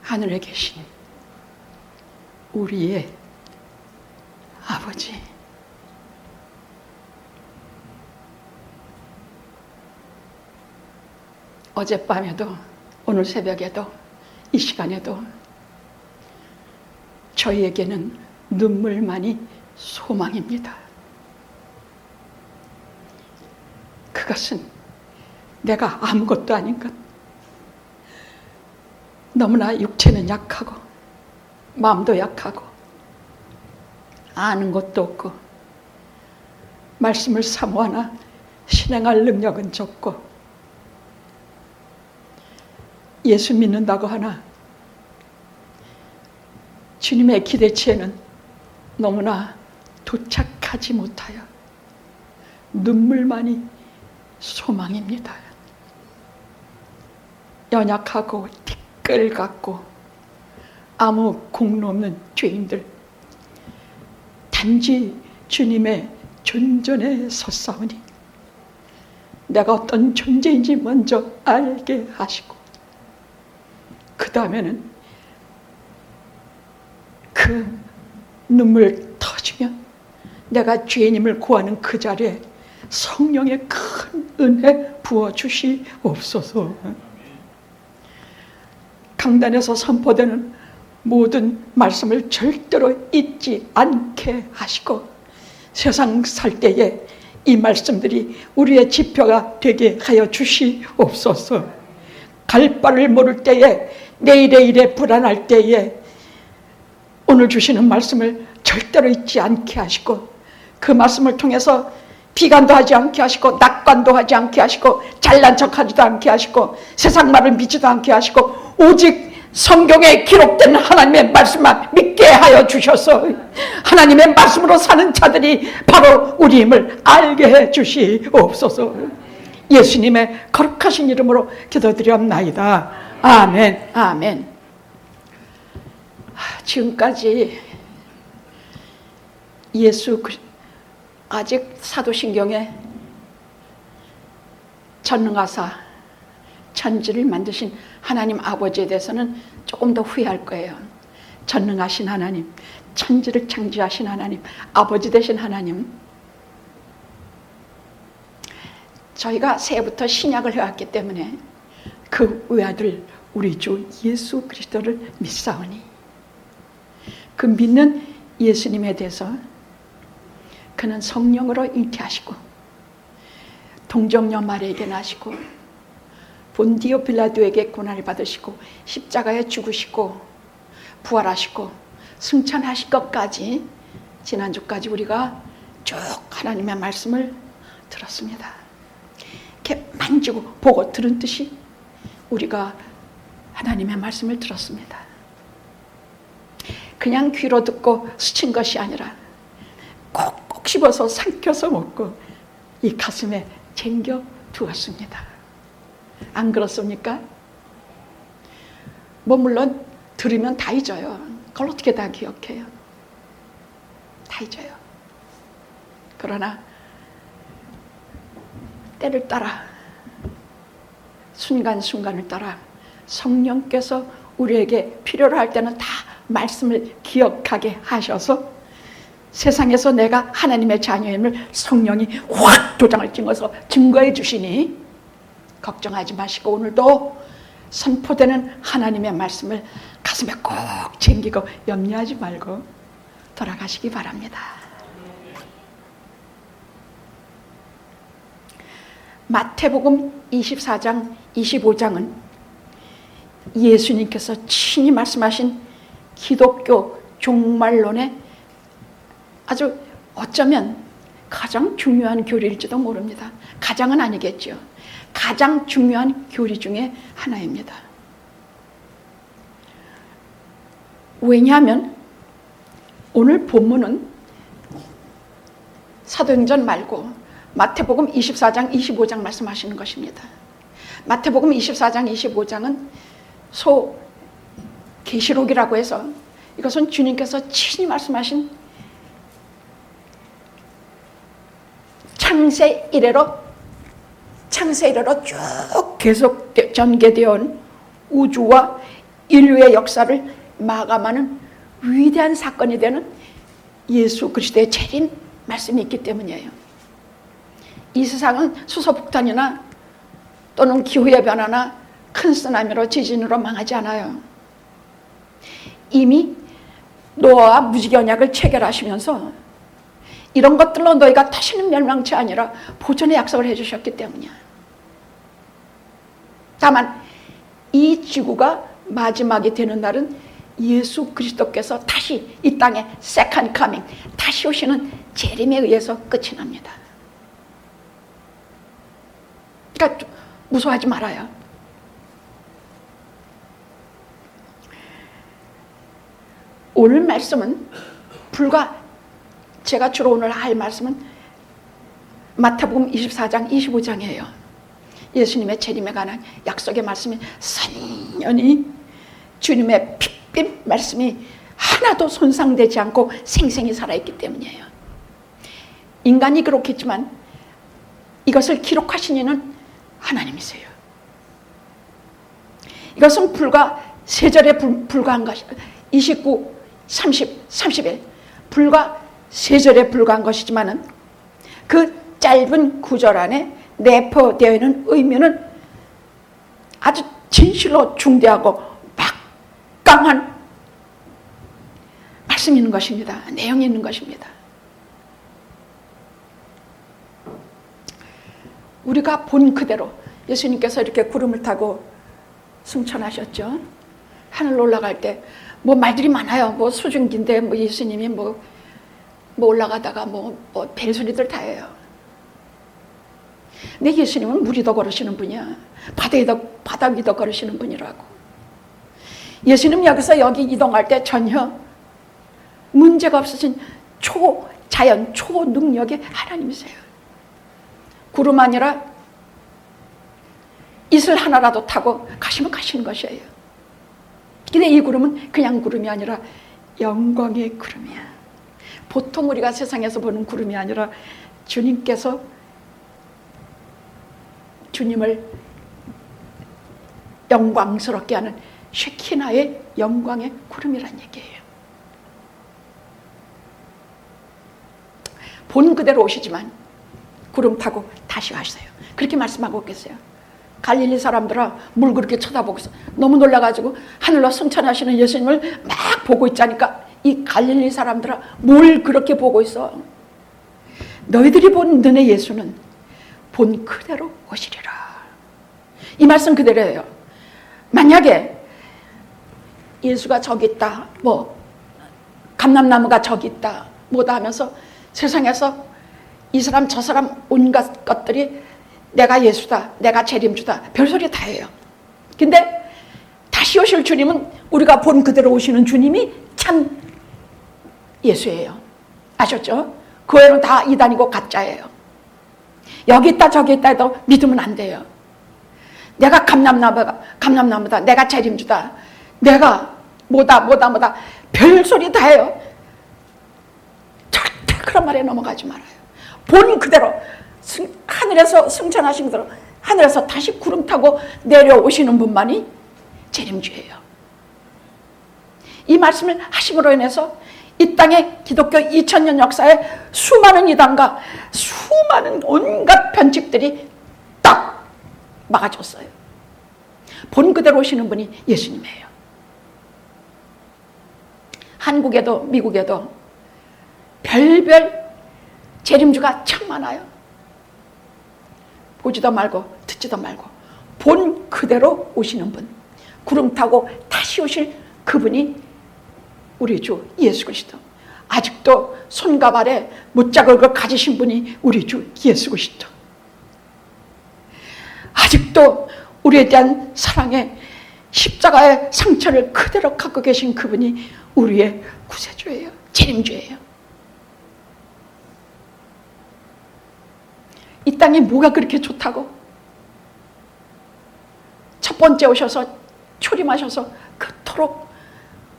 하늘에 계신 우리의 아버지, 어젯밤에도 오늘 새벽에도 이 시간에도 저희에게는 눈물만이 소망입니다. 그것은 내가 아무것도 아닌 것, 너무나 육체는 약하고 마음도 약하고 아는 것도 없고 말씀을 사모하나 실행할 능력은 적고 예수 믿는다고 하나 주님의 기대치에는 너무나 도착하지 못하여 눈물만이 소망입니다. 연약하고 티끌 같고 아무 공로 없는 죄인들, 단지 주님의 존전에 섰사오니 내가 어떤 존재인지 먼저 알게 하시고 그 다음에는 그 눈물 터지면 내가 죄인임을 고하는 그 자리에 성령의 큰 은혜 부어주시옵소서. 강단에서 선포되는 모든 말씀을 절대로 잊지 않게 하시고 세상 살 때에 이 말씀들이 우리의 지표가 되게 하여 주시옵소서. 갈 바를 모를 때에 내일의 일에 불안할 때에 오늘 주시는 말씀을 절대로 잊지 않게 하시고 그 말씀을 통해서 비관도 하지 않게 하시고 낙관도 하지 않게 하시고 잘난 척하지도 않게 하시고 세상 말을 믿지도 않게 하시고 오직 성경에 기록된 하나님의 말씀만 믿게 하여 주셔서 하나님의 말씀으로 사는 자들이 바로 우리임을 알게 해 주시옵소서. 예수님의 거룩하신 이름으로 기도드리옵나이다. 아멘. 아멘. 지금까지 아직 사도신경에 전능하사 천지를 만드신 하나님 아버지에 대해서는 조금 더 후회할 거예요. 전능하신 하나님, 천지를 창조하신 하나님, 아버지 되신 하나님. 저희가 새해부터 신약을 해왔기 때문에 그 외아들 우리 주 예수 그리스도를 믿사오니 그 믿는 예수님에 대해서 그는 성령으로 잉태하시고 동정녀 마리아에게 나시고 본디오 빌라도에게 고난을 받으시고 십자가에 죽으시고 부활하시고 승천하실 것까지 지난주까지 우리가 쭉 하나님의 말씀을 들었습니다. 이렇게 만지고 보고 들은 듯이 우리가 하나님의 말씀을 들었습니다. 그냥 귀로 듣고 스친 것이 아니라 꼭꼭 씹어서 삼켜서 먹고 이 가슴에 쟁겨 두었습니다. 안 그렇습니까? 뭐 물론 들으면 다 잊어요. 그걸 어떻게 다 기억해요? 다 잊어요. 그러나 때를 따라 순간순간을 따라 성령께서 우리에게 필요로 할 때는 다 말씀을 기억하게 하셔서 세상에서 내가 하나님의 자녀임을 성령이 확 도장을 찍어서 증거해 주시니 걱정하지 마시고 오늘도 선포되는 하나님의 말씀을 가슴에 꼭 챙기고 염려하지 말고 돌아가시기 바랍니다. 마태복음 24장 25장은 예수님께서 친히 말씀하신 기독교 종말론의 아주 어쩌면 가장 중요한 교리일지도 모릅니다. 가장은 아니겠죠. 가장 중요한 교리 중에 하나입니다. 왜냐하면 오늘 본문은 사도행전 말고 마태복음 24장 25장 말씀하시는 것입니다. 마태복음 24장 25장은 계시록이라고 해서 이것은 주님께서 친히 말씀하신 창세 이래로 쭉 계속 전개되어 온 우주와 인류의 역사를 마감하는 위대한 사건이 되는 예수 그리스도의 재림 말씀이 있기 때문이에요. 이 세상은 수소폭탄이나 또는 기후의 변화나 큰 쓰나미로 지진으로 망하지 않아요. 이미 노아와 무지개 언약을 체결하시면서 이런 것들로 너희가 다시는 멸망치 아니라 보존의 약속을 해주셨기 때문이야. 다만 이 지구가 마지막이 되는 날은 예수 그리스도께서 다시 이 땅에 세컨드 커밍, 다시 오시는 재림에 의해서 끝이 납니다. 그러니까 무서워하지 말아요. 오늘 말씀은 불과 제가 주로 오늘 할 말씀은 마태복음 24장 25장이에요. 예수님의 재림에 관한 약속의 말씀이 선연히 주님의 핏빛 말씀이 하나도 손상되지 않고 생생히 살아있기 때문이에요. 인간이 그렇겠지만 이것을 기록하신 이는 하나님이세요. 이것은 불과 세 절에 불과한 것이 29, 30, 31 불과 세 절에 불과한 것이지만은 그 짧은 구절 안에 내포되어 있는 의미는 아주 진실로 중대하고 막강한 말씀이 있는 것입니다. 내용이 있는 것입니다. 우리가 본 그대로 예수님께서 이렇게 구름을 타고 승천하셨죠. 하늘로 올라갈 때 뭐 말들이 많아요. 뭐 수증기인데 뭐 예수님이 뭐 올라가다가 뭐 벨소리들 다 해요. 근데 예수님은 물이 더 걸으시는 분이야. 바다 위 더 걸으시는 분이라고. 예수님 여기서 여기 이동할 때 전혀 문제가 없으신 초자연, 초능력의 하나님이세요. 구름 아니라 이슬 하나라도 타고 가시면 가시는 것이에요. 근데 이 구름은 그냥 구름이 아니라 영광의 구름이야. 보통 우리가 세상에서 보는 구름이 아니라 주님께서 주님을 영광스럽게 하는 쉐키나의 영광의 구름이란 얘기예요. 본 그대로 오시지만 구름 타고 다시 가세요. 그렇게 말씀하고 계세요. 갈릴리 사람들아 물 그렇게 쳐다보고 있어. 너무 놀라가지고 하늘로 승천하시는 예수님을 막 보고 있자니까 이 갈릴리 사람들아 뭘 그렇게 보고 있어. 너희들이 본 너네 예수는 본 그대로 오시리라. 이 말씀 그대로예요. 만약에 예수가 저기 있다, 뭐 감람나무가 저기 있다, 뭐다 하면서 세상에서 이 사람 저 사람 온갖 것들이 내가 예수다, 내가 재림주다, 별소리 다 해요. 근데 다시 오실 주님은 우리가 본 그대로 오시는 주님이 참 예수예요. 아셨죠? 그 외로는 다 이단이고 가짜예요. 여기 있다 저기 있다 해도 믿으면 안 돼요. 내가 감람나무다, 내가 재림주다, 내가 뭐다 별소리 다 해요. 절대 그런 말에 넘어가지 말아요. 본 그대로 하늘에서 승천하신 그대로 하늘에서 다시 구름 타고 내려오시는 분만이 재림주예요. 이 말씀을 하심으로 인해서 이 땅의 기독교 2000년 역사에 수많은 이단과 수많은 온갖 편집들이 딱 막아줬어요. 본 그대로 오시는 분이 예수님이에요. 한국에도 미국에도 별별 재림주가 참 많아요. 보지도 말고 듣지도 말고 본 그대로 오시는 분, 구름 타고 다시 오실 그분이 우리 주 예수 그리스도. 아직도 손과 발에 못자국을 가지신 분이 우리 주 예수 그리스도. 아직도 우리에 대한 사랑의 십자가의 상처를 그대로 갖고 계신 그분이 우리의 구세주예요. 재림주예요. 이 땅에 뭐가 그렇게 좋다고? 첫 번째 오셔서 초림하셔서 그토록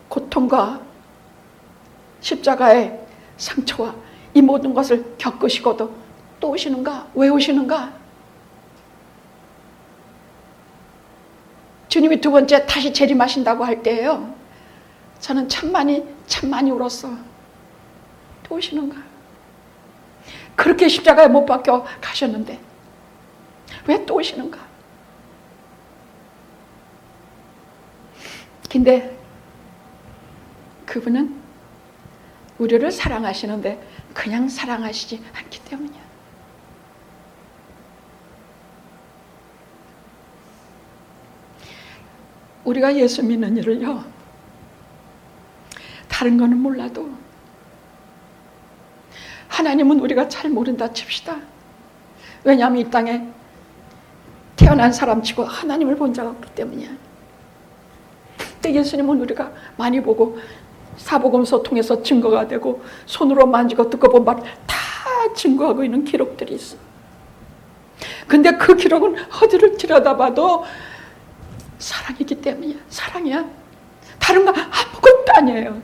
고통과 십자가의 상처와 이 모든 것을 겪으시고도 또 오시는가? 왜 오시는가? 주님이 두 번째 다시 재림하신다고 할 때예요. 저는 참 많이 울었어. 또 오시는가? 그렇게 십자가에 못 박혀 가셨는데 왜 또 오시는가? 근데 그분은 우리를 사랑하시는데 그냥 사랑하시지 않기 때문이야. 우리가 예수 믿는 일을요, 다른 거는 몰라도 하나님은 우리가 잘 모른다 칩시다. 왜냐하면 이 땅에 태어난 사람치고 하나님을 본 자가 없기 때문이야. 근데 예수님은 우리가 많이 보고 사복음서 통해서 증거가 되고 손으로 만지고 듣고 본 말 다 증거하고 있는 기록들이 있어. 근데 그 기록은 어디를 들여다봐도 사랑이기 때문이야. 사랑이야. 다른 거 아무것도 아니에요.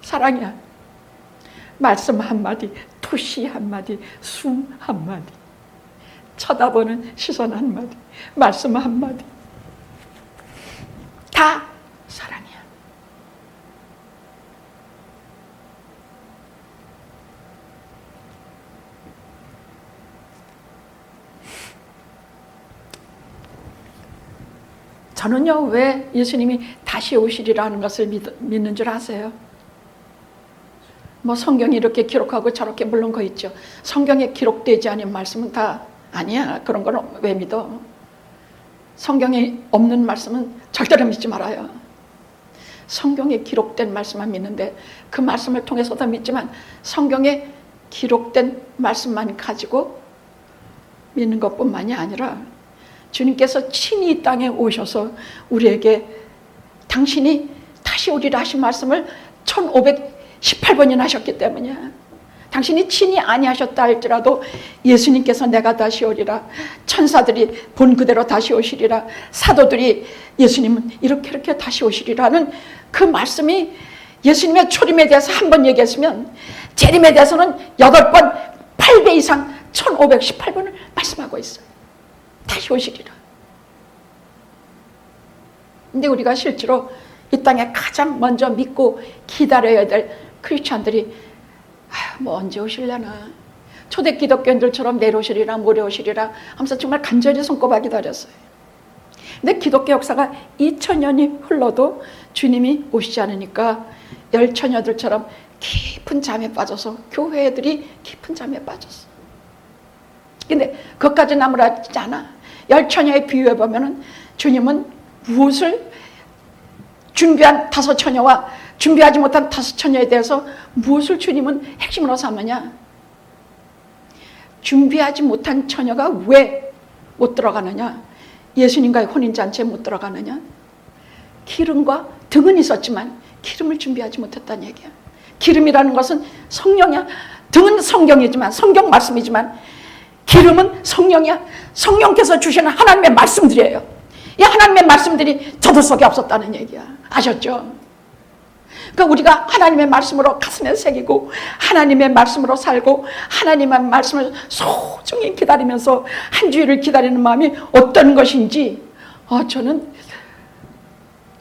사랑이야. 말씀 한마디, 투시 한마디, 숨 한마디, 쳐다보는 시선 한마디, 말씀 한마디, 다 사랑이야. 저는요, 왜 예수님이 다시 오시리라는 것을 믿는 줄 아세요? 뭐 성경이 이렇게 기록하고 저렇게 물론 거 있죠. 성경에 기록되지 않은 말씀은 다 아니야. 그런 거는 왜 믿어? 성경에 없는 말씀은 절대로 믿지 말아요. 성경에 기록된 말씀만 믿는데 그 말씀을 통해서도 믿지만 성경에 기록된 말씀만 가지고 믿는 것뿐만이 아니라 주님께서 친히 이 땅에 오셔서 우리에게 당신이 다시 오리라 하신 말씀을 1518번이나 하셨기 때문이야. 당신이 친히 아니하셨다 할지라도 예수님께서 내가 다시 오리라, 천사들이 본 그대로 다시 오시리라, 사도들이 예수님은 이렇게 다시 오시리라는 그 말씀이 예수님의 초림에 대해서 한 번 얘기했으면 재림에 대해서는 8번, 8배 이상 1518번을 말씀하고 있어요. 다시 오시리라. 근데 우리가 실제로 이 땅에 가장 먼저 믿고 기다려야 될 크리스찬들이 뭐 언제 오시려나, 초대 기독교인들처럼 내일 오시리라 모레 오시리라 하면서 정말 간절히 손꼽아 기다렸어요. 근데 기독교 역사가 2000년이 흘러도 주님이 오시지 않으니까 열처녀들처럼 깊은 잠에 빠져서 교회들이 깊은 잠에 빠졌어. 근데 그것까지 나무라지 않아. 열처녀에 비유해 보면은 주님은 무엇을 준비한 5처녀와 준비하지 못한 5처녀에 대해서 무엇을 주님은 핵심으로 삼느냐? 준비하지 못한 처녀가 왜 못 들어가느냐? 예수님과의 혼인잔치에 못 들어가느냐? 기름과 등은 있었지만 기름을 준비하지 못했다는 얘기야. 기름이라는 것은 성령이야. 등은 성경이지만, 성경 말씀이지만 기름은 성령이야. 성령께서 주시는 하나님의 말씀들이에요. 이 하나님의 말씀들이 저들 속에 없었다는 얘기야. 아셨죠? 그러니까 우리가 하나님의 말씀으로 가슴에 새기고 하나님의 말씀으로 살고 하나님의 말씀을 소중히 기다리면서 한 주일을 기다리는 마음이 어떤 것인지 저는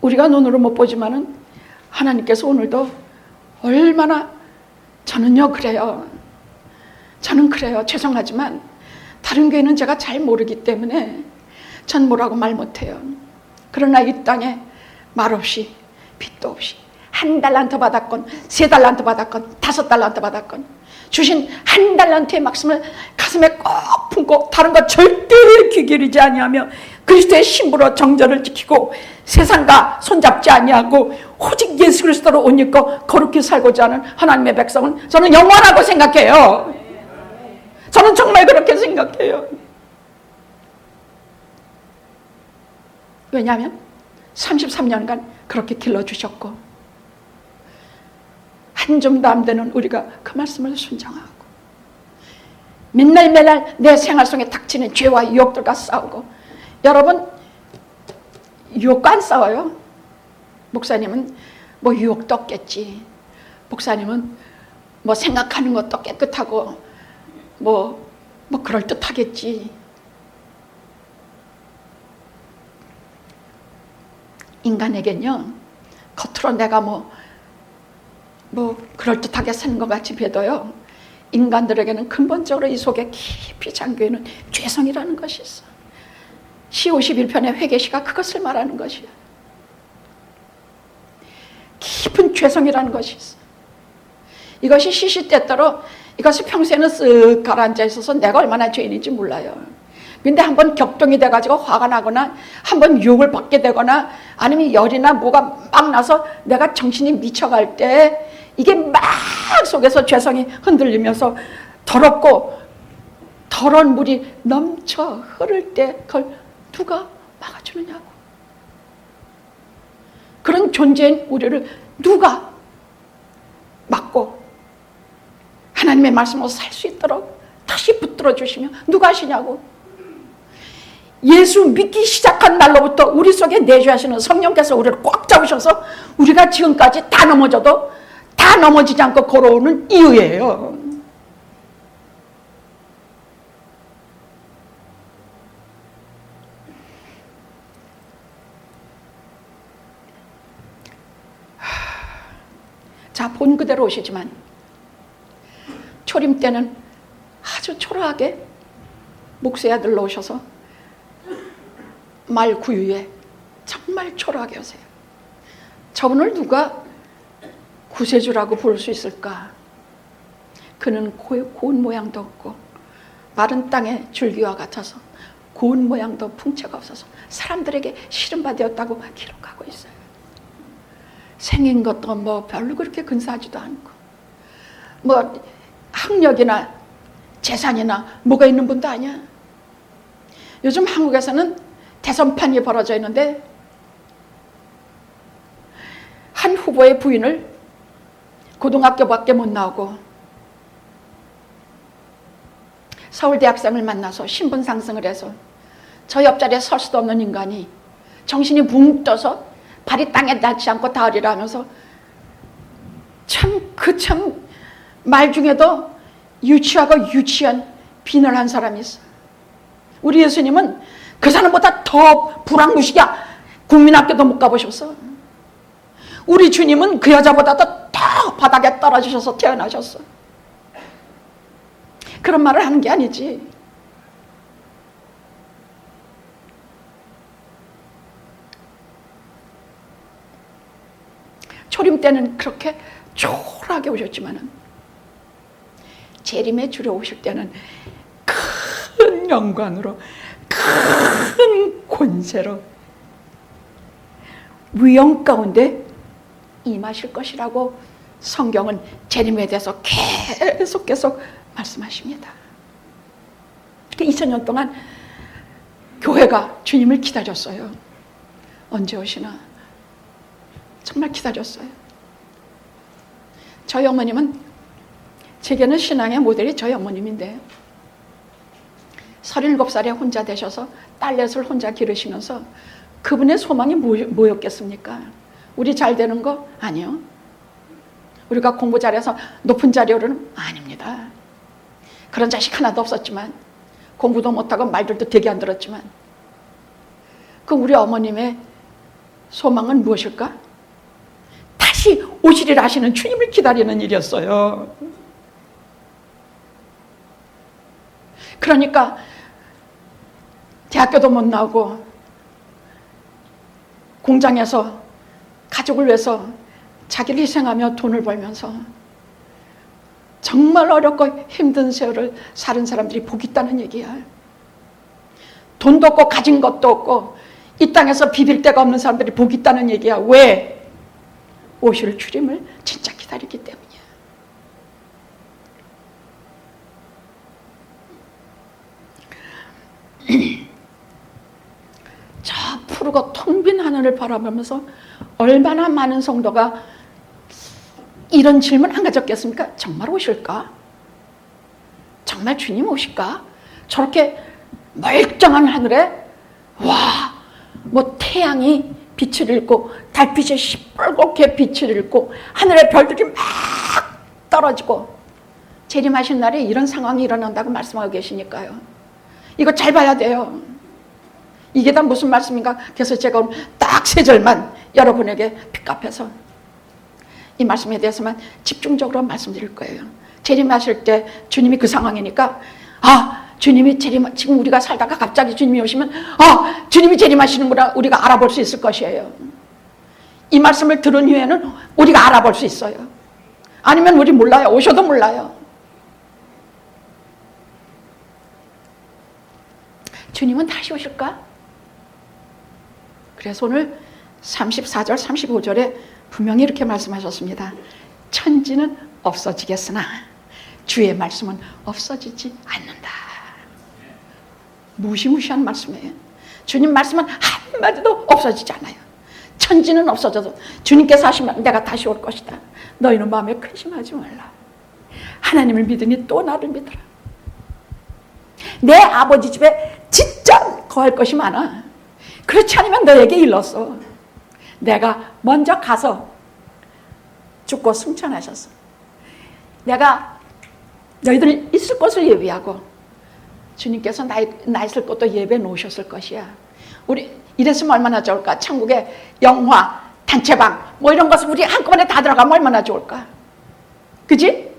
우리가 눈으로 못 보지만은 하나님께서 오늘도 얼마나 저는요 그래요. 저는 그래요. 죄송하지만 다른 교회는 제가 잘 모르기 때문에 전 뭐라고 말 못해요. 그러나 이 땅에 말없이 빚도 없이 1달란트 받았건 3달란트 받았건 5달란트 받았건 주신 1달란트의 말씀을 가슴에 꼭 품고 다른 것 절대 귀 기울이지 아니하며 그리스도의 신부로 정절을 지키고 세상과 손잡지 아니하고 오직 예수 그리스도로 옷 입고 거룩히 살고자 하는 하나님의 백성은 저는 영원하고 생각해요. 저는 정말 그렇게 생각해요. 왜냐하면 33년간 그렇게 길러주셨고 한 줌도 안 되는 우리가 그 말씀을 순종하고 맨날 내 생활 속에 닥치는 죄와 유혹들과 싸우고, 여러분 유혹과 안 싸워요? 목사님은 뭐 유혹도 없겠지, 목사님은 뭐 생각하는 것도 깨끗하고 뭐 그럴듯하겠지. 인간에겐요, 겉으로 내가 뭐 그럴듯하게 사는 것 같이 봬도요, 인간들에게는 근본적으로 이 속에 깊이 잠겨있는 죄성이라는 것이 있어. 시 51편의 회개시가 그것을 말하는 것이야. 깊은 죄성이라는 것이 있어. 이것이 시시때때로, 이것이 평소에는 쓱 가라앉아 있어서 내가 얼마나 죄인인지 몰라요. 근데 한번 격동이 돼가지고 화가 나거나 한번 유혹을 받게 되거나 아니면 열이나 뭐가 막 나서 내가 정신이 미쳐갈 때 이게 막 속에서 죄성이 흔들리면서 더럽고 더러운 물이 넘쳐 흐를 때 그걸 누가 막아주느냐고. 그런 존재인 우리를 누가 막고 하나님의 말씀으로 살 수 있도록 다시 붙들어 주시며 누가 하시냐고. 예수 믿기 시작한 날로부터 우리 속에 내주하시는 성령께서 우리를 꽉 잡으셔서 우리가 지금까지 다 넘어져도 다 넘어지지 않고 걸어오는 이유예요. 자, 본 그대로 오시지만 초림 때는 아주 초라하게 목수의 아들로 오셔서 말 구유에 정말 초라하게 오세요. 저분을 누가 구세주라고 부를 수 있을까? 그는 고운 모양도 없고 마른 땅의 줄기와 같아서 고운 모양도 풍채가 없어서 사람들에게 싫음받았다고 기록하고 있어요. 생긴 것도 뭐 별로 그렇게 근사하지도 않고 뭐 학력이나 재산이나 뭐가 있는 분도 아니야. 요즘 한국에서는 대선판이 벌어져 있는데 한 후보의 부인을 고등학교밖에 못 나오고 서울대학생을 만나서 신분 상승을 해서 저 옆자리에 설 수도 없는 인간이 정신이 붕 떠서 발이 땅에 닿지 않고 닿으리라 하면서 참 말 중에도 유치하고 유치한 비난을 한 사람이 있어. 우리 예수님은 그 사람보다 더 불황무식이야. 국민학교도 못 가보셨어. 우리 주님은 그 여자보다도 더 바닥에 떨어지셔서 태어나셨어. 그런 말을 하는 게 아니지. 초림 때는 그렇게 초라하게 오셨지만은 재림의 주로 오실 때는 큰 영광으로 큰 권세로 위엄 가운데 임하실 것이라고 성경은 재림에 대해서 계속 말씀하십니다. 2000년 동안 교회가 주님을 기다렸어요. 언제 오시나 정말 기다렸어요. 저희 어머님은 제게는 신앙의 모델이 저희 어머님인데 37살에 혼자 되셔서 딸넷을 혼자 기르시면서 그분의 소망이 뭐였겠습니까? 우리 잘 되는 거? 아니요. 우리가 공부 잘해서 높은 자리에 오르는? 아닙니다. 그런 자식 하나도 없었지만 공부도 못하고 말들도 되게 안 들었지만 그 우리 어머님의 소망은 무엇일까? 다시 오시리라 하시는 주님을 기다리는 일이었어요. 그러니까 대학교도 못 나오고 공장에서 가족을 위해서 자기를 희생하며 돈을 벌면서 정말 어렵고 힘든 세월을 사는 사람들이 복이 있다는 얘기야. 돈도 없고 가진 것도 없고 이 땅에서 비빌 데가 없는 사람들이 복이 있다는 얘기야. 왜? 오실 주님을 진짜 기다리기 때문이야. 저 푸르고 텅 빈 하늘을 바라보면서 얼마나 많은 성도가 이런 질문 안 가졌겠습니까? 정말 오실까? 정말 주님 오실까? 저렇게 멀쩡한 하늘에 와, 뭐 태양이 빛을 잃고 달빛이 시뻘겋게 빛을 잃고 하늘의 별들이 막 떨어지고 재림하신 날에 이런 상황이 일어난다고 말씀하고 계시니까요. 이거 잘 봐야 돼요. 이게 다 무슨 말씀인가? 그래서 제가 오늘 딱 3절만 여러분에게 픽업해서 이 말씀에 대해서만 집중적으로 말씀드릴 거예요. 재림하실 때 주님이 그 상황이니까 주님이 지금 우리가 살다가 갑자기 주님이 오시면 주님이 재림하시는구나 우리가 알아볼 수 있을 것이에요. 이 말씀을 들은 후에는 우리가 알아볼 수 있어요. 아니면 우리 몰라요. 오셔도 몰라요. 주님은 다시 오실까? 그래서 오늘 34절 35절에 분명히 이렇게 말씀하셨습니다. 천지는 없어지겠으나 주의 말씀은 없어지지 않는다. 무시무시한 말씀이에요. 주님 말씀은 한마디도 없어지지 않아요. 천지는 없어져도 주님께서 하시면 내가 다시 올 것이다. 너희는 마음에 근심하지 말라. 하나님을 믿으니 또 나를 믿어라. 내 아버지 집에 진짜 거할 것이 많아. 그렇지 않으면 너에게 일렀어. 내가 먼저 가서 죽고 승천하셨어. 내가 너희들 있을 곳을 예비하고 주님께서 나 있을 곳도 예배해 놓으셨을 것이야. 우리 이랬으면 얼마나 좋을까? 천국에 영화, 단체방 뭐 이런 것을 우리 한꺼번에 다 들어가면 얼마나 좋을까? 그지?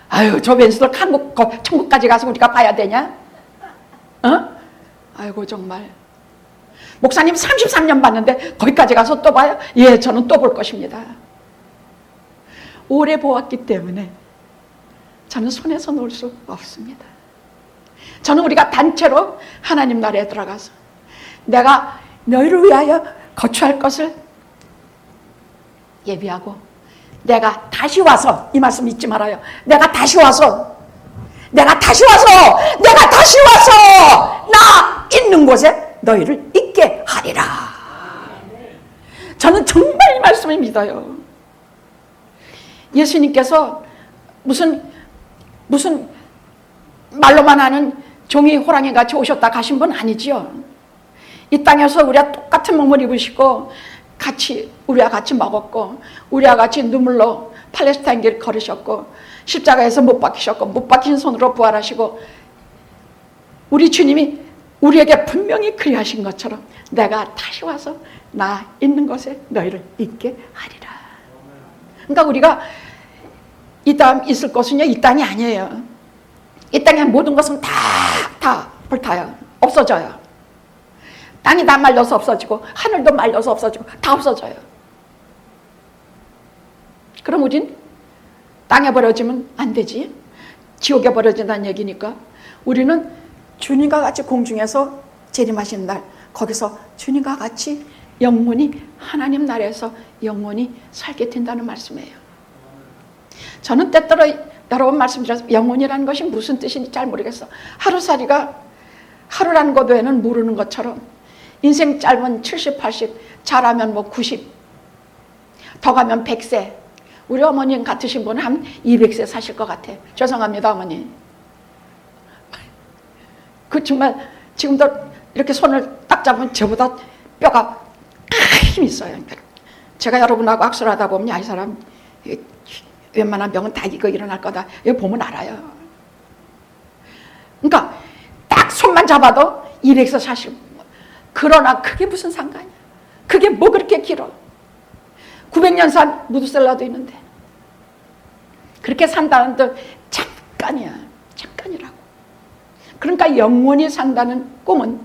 아유, 저 왼수들 천국까지 가서 우리가 봐야 되냐? 아이고 정말. 목사님 33년 봤는데 거기까지 가서 또 봐요? 예, 저는 또 볼 것입니다. 오래 보았기 때문에 저는 손에서 놓을 수 없습니다. 저는 우리가 단체로 하나님 나라에 들어가서 내가 너희를 위하여 거처할 것을 예비하고 내가 다시 와서, 이 말씀 잊지 말아요. 내가 다시 와서 나 있는 곳에 너희를 있게 하리라. 저는 정말 이 말씀을 믿어요. 예수님께서 무슨 말로만 하는 종이 호랑이 같이 오셨다 가신 분 아니지요. 이 땅에서 우리와 똑같은 몸을 입으시고 우리와 같이 먹었고 우리와 같이 눈물로 팔레스타인 길 걸으셨고 십자가에서 못 박히셨고 못 박힌 손으로 부활하시고 우리 주님이 우리에게 분명히 그리하신 것처럼 내가 다시 와서 나 있는 곳에 너희를 있게 하리라. 그러니까 우리가 이 다음 있을 곳은요, 이 땅이 아니에요. 이 땅의 모든 것은 다 불타요. 없어져요. 땅이 다 말려서 없어지고 하늘도 말려서 없어지고 다 없어져요. 그럼 우린 땅에 버려지면 안 되지. 지옥에 버려진다는 얘기니까 우리는 주님과 같이 공중에서 재림하시는 날 거기서 주님과 같이 영원히 하나님 나라에서 영원히 살게 된다는 말씀이에요. 저는 때때로 여러 번 말씀드려서 영혼이라는 것이 무슨 뜻인지 잘 모르겠어. 하루라는 것 외에는 모르는 것처럼 인생 짧은 70, 80, 잘하면 뭐 90, 더 가면 100세. 우리 어머님 같으신 분은 한 200세 사실 것 같아. 죄송합니다, 어머니. 그 정말 지금도 이렇게 손을 딱 잡으면 저보다 뼈가 힘이 있어요. 제가 여러분하고 악수를 하다 보면 이 사람 웬만한 병은 다 이거 일어날 거다. 이거 보면 알아요. 그러니까 딱 손만 잡아도 200세 사실. 그러나 그게 무슨 상관이야. 그게 뭐 그렇게 길어. 900년 산 무드셀라도 있는데 그렇게 산다는 데 잠깐이야. 잠깐이라고. 그러니까 영원히 산다는 꿈은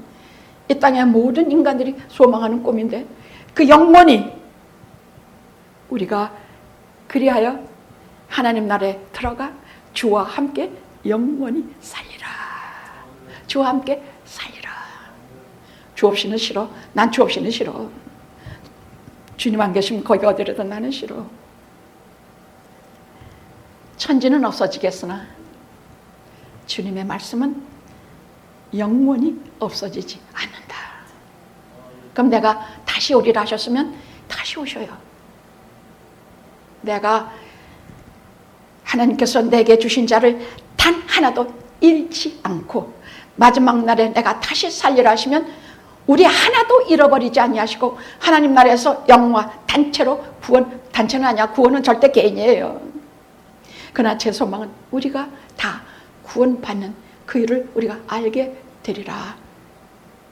이 땅의 모든 인간들이 소망하는 꿈인데 그 영원히 우리가 그리하여 하나님 나라에 들어가 주와 함께 영원히 살리라. 주와 함께 살리라. 주 없이는 싫어. 난 주 없이는 싫어. 주님 안 계시면 거기 어디라든 나는 싫어. 천지는 없어지겠으나 주님의 말씀은 영원히 없어지지 않는다. 그럼 내가 다시 오리라 하셨으면 다시 오셔요. 내가 하나님께서 내게 주신 자를 단 하나도 잃지 않고 마지막 날에 내가 다시 살리라 하시면 우리 하나도 잃어버리지 아니하시고 하나님 나라에서 영화 단체로 구원, 단체는 아니야. 구원은 절대 개인이에요. 그러나 제 소망은 우리가 다 구원받는 그 일을 우리가 알게 되리라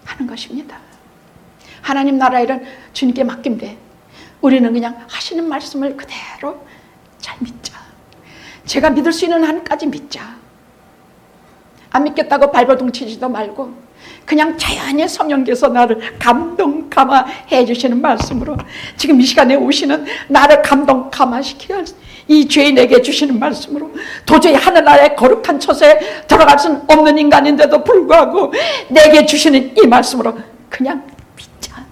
하는 것입니다. 하나님 나라 일은 주님께 맡기면 돼. 우리는 그냥 하시는 말씀을 그대로 잘 믿자. 제가 믿을 수 있는 한까지 믿자. 안 믿겠다고 발버둥 치지도 말고 그냥 자연히 성령께서 나를 감동 감화해 주시는 말씀으로 지금 이 시간에 오시는 나를 감동 감화시켜야 이 죄인에게 주시는 말씀으로 도저히 하늘나라의 거룩한 처소에 들어갈 수는 없는 인간인데도 불구하고 내게 주시는 이 말씀으로 그냥 믿자.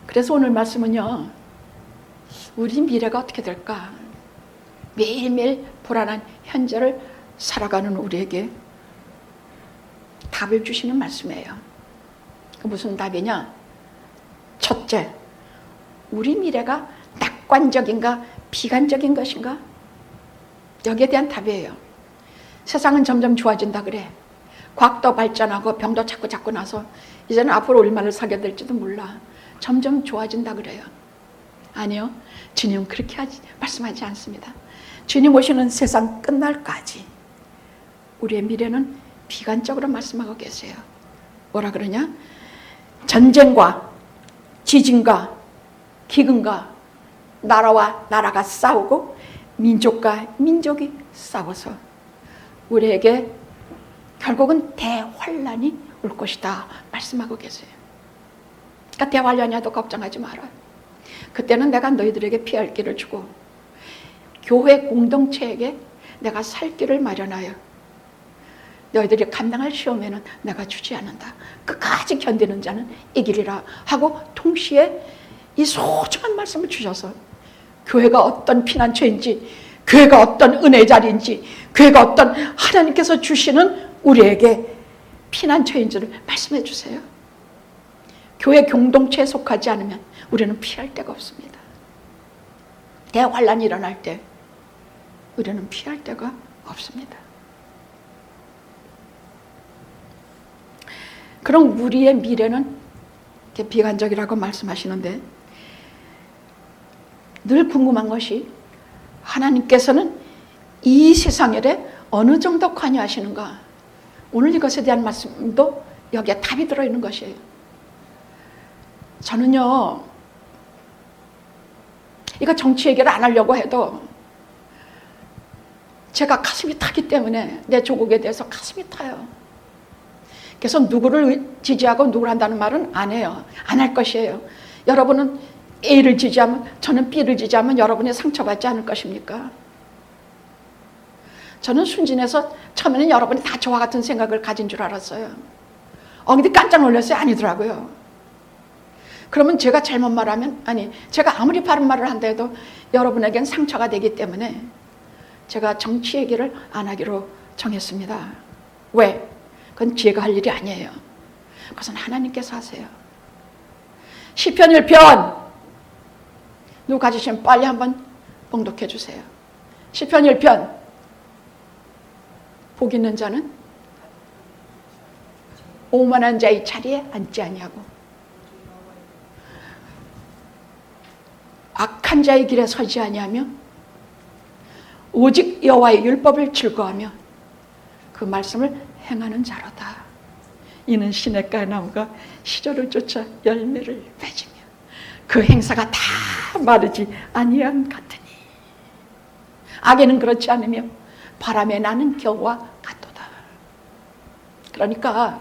그래서 오늘 말씀은요, 우리 미래가 어떻게 될까? 매일매일 불안한 현재를 살아가는 우리에게 답을 주시는 말씀이에요. 그 무슨 답이냐? 첫째, 우리 미래가 낙관적인가 비관적인 것인가? 여기에 대한 답이에요. 세상은 점점 좋아진다 그래. 과학도 발전하고 병도 자꾸 나서 이제는 앞으로 얼마나 살게 될지도 몰라. 점점 좋아진다 그래요. 아니요, 주님은 그렇게 말씀하지 않습니다. 주님 오시는 세상 끝날까지 우리의 미래는 비관적으로 말씀하고 계세요. 뭐라 그러냐? 전쟁과 지진과 기근과 나라와 나라가 싸우고 민족과 민족이 싸워서 우리에게 결국은 대환란이 올 것이다 말씀하고 계세요. 그러니까 대환란이라도 걱정하지 마라. 그때는 내가 너희들에게 피할 길을 주고 교회 공동체에게 내가 살 길을 마련하여 너희들이 감당할 시험에는 내가 주지 않는다. 끝까지 견디는 자는 이기리라 하고 동시에 이 소중한 말씀을 주셔서 교회가 어떤 피난처인지, 교회가 어떤 은혜의 자리인지, 교회가 어떤 하나님께서 주시는 우리에게 피난처인지를 말씀해 주세요. 교회 공동체에 속하지 않으면 우리는 피할 데가 없습니다. 대환란이 일어날 때 우리는 피할 데가 없습니다. 그럼 우리의 미래는 비관적이라고 말씀하시는데 늘 궁금한 것이 하나님께서는 이 세상에 어느 정도 관여하시는가? 오늘 이것에 대한 말씀도 여기에 답이 들어있는 것이에요. 저는요, 이거 정치 얘기를 안 하려고 해도 제가 가슴이 타기 때문에 내 조국에 대해서 가슴이 타요. 그래서 누구를 지지하고 누구를 한다는 말은 안 해요. 안 할 것이에요. 여러분은 A를 지지하면, 저는 B를 지지하면 여러분이 상처받지 않을 것입니까? 저는 순진해서 처음에는 여러분이 다 저와 같은 생각을 가진 줄 알았어요. 근데 깜짝 놀랐어요. 아니더라고요. 그러면 제가 잘못 말하면, 제가 아무리 바른 말을 한다 해도 여러분에겐 상처가 되기 때문에 제가 정치 얘기를 안 하기로 정했습니다. 왜? 그건 제가 할 일이 아니에요. 그것은 하나님께서 하세요. 시편 1편 누구 가지시면 빨리 한번 봉독해 주세요. 시편 1편 복 있는 자는 오만한 자의 자리에 앉지 아니하고 악한 자의 길에 서지 아니하며 오직 여호와의 율법을 즐거워하며 그 말씀을 행하는 자로다. 이는 시냇가의 나무가 시절을 쫓아 열매를 맺으며 그 행사가 다 마르지 아니함 같으니 악에는 그렇지 않으며 바람에 나는 겨와 같도다. 그러니까